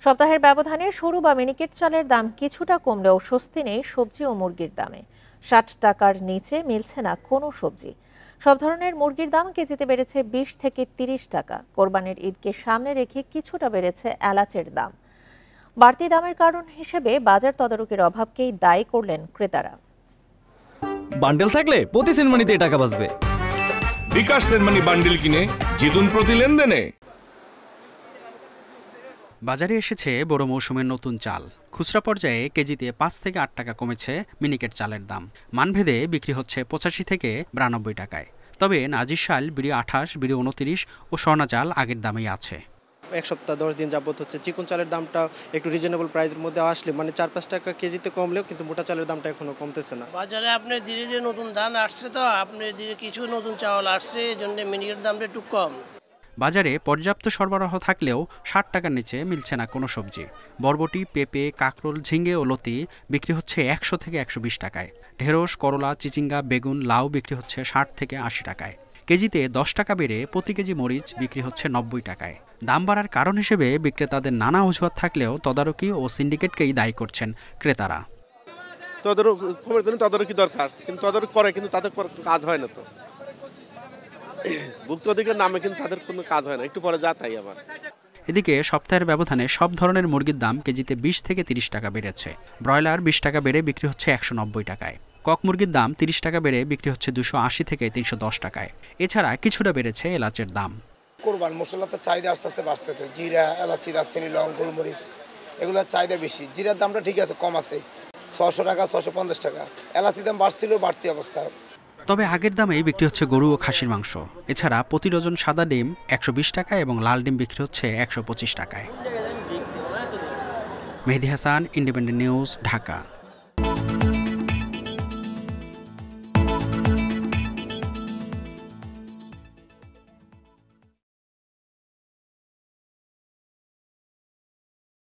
সপ্তাহের ব্যবধানে সরু বা মিনিকেট চালের দাম কিছুটা কমলেও স্বস্তি নেই সবজি ও মুরগির দামে। ৬০ টাকার নিচে মিলছে না কোনো সবজি। সব ধরনের মুরগির দাম কেজিতে বেড়েছে ২০ থেকে ৩০ টাকা। কোরবানির ঈদকে সামনে রেখে কিছুটা বেড়েছে এলাচের দাম। বাড়তি দামের কারণ হিসেবে বাজার তদারকির অভাবকেই দায়ী করলেন ক্রেতারা। বান্ডেল থাকলে প্রতি সেনমানিতে টাকা বাঁচবে। বিকাশ সেনমানি বান্ডেল কিনে জিতুন প্রতি লেনদেনে। বাজারে এসেছে বড় মৌসুমের নতুন চাল। খুচরা পর্যায়ে কেজিতে ৫ থেকে ৮ টাকা কমেছে মিনিকেট চালের দাম। মানভেদে বিক্রি হচ্ছে ৮৫ থেকে ৯২ টাকায়। তবে নাজির শাল, বিডি ২৮, বিডি ২৯ ও স্বর্ণা চাল আগের দামেই আছে। এক সপ্তাহ ১০ দিন যাবত হচ্ছে চিকন চালের দামটা একটু রিজনেবল প্রাইসের মধ্যে আসলে মানে ৪-৫ টাকা কেজিতে কমলেও কিন্তু মোটা চালের দামটা এখনো কমতেছে না। বাজারে আপনার ধীরে ধীরে নতুন ধান আসছে, তো আপনার ধীরে কিছু নতুন চাউল আসছে, এই জন্য মিনিকেট দামটা একটু কম। বাজারে পর্যাপ্ত সরবরাহ থাকলেও ৬০ টাকার নিচে মিলছে না কোনো সবজি। বরবটি, পেঁপে, কাঁকরোল, ঝিঙ্গে ও লতি বিক্রি হচ্ছে ১০০ থেকে ১২০ টাকায়। ঢেঁড়স, করলা, চিচিঙ্গা, বেগুন, লাউ বিক্রি হচ্ছে ৬০ থেকে ৮০ টাকায়। কেজিতে ১০ টাকা বেড়ে প্রতি কেজি মরিচ বিক্রি হচ্ছে ৯০ টাকায়। দাম বাড়ার কারণ হিসেবে বিক্রেতাদের নানা অজুহাত থাকলেও তদারকি ও সিন্ডিকেটকেই দায়ী করছেন ক্রেতারা। তদারকি দরকার, কিন্তু তদারকি করে কিন্তু তাদের কাজ হয় না। তো ভুক্ত অধিকার নামে কিন্তু তাদের কোনো কাজ হয় না, একটু পরে যা তাই আবার। এদিকে সপ্তাহের ব্যবধানে সব ধরনের মুরগির দাম কেজিতে ২০ থেকে ৩০ টাকা বেড়েছে। ব্রয়লার ২০ টাকা বেড়ে বিক্রি হচ্ছে ১৯০ টাকায়। কক মুরগির দাম ৩০ টাকা বেড়ে বিক্রি হচ্ছে ২৮০ থেকে ৩১০ টাকায়। এছাড়া কিছুটা বেড়েছে এলাচের দাম। কোরবান মশলার চাহিদা আস্তে আস্তে বাড়তেছে। জিরা, এলাচি, দারচিনি, লং, গোলমরিচ এগুলোর চাহিদা বেশি। জিরার দামটা ঠিক আছে, কম আছে, ৬০০ টাকা, ৬৫০ টাকা। এলাচির দাম বাড়ছিল, বাড়তি অবস্থা। তবে আগের দামেই বিক্রি হচ্ছে গরু ও খাসির মাংস। এছাড়া প্রতি ডজন সাদা ডিম ১২০ টাকায় এবং লাল ডিম বিক্রি হচ্ছে ১২৫ টাকায়। মেহেদী হাসান, ইন্ডিপেন্ডেন্ট নিউজ, ঢাকা।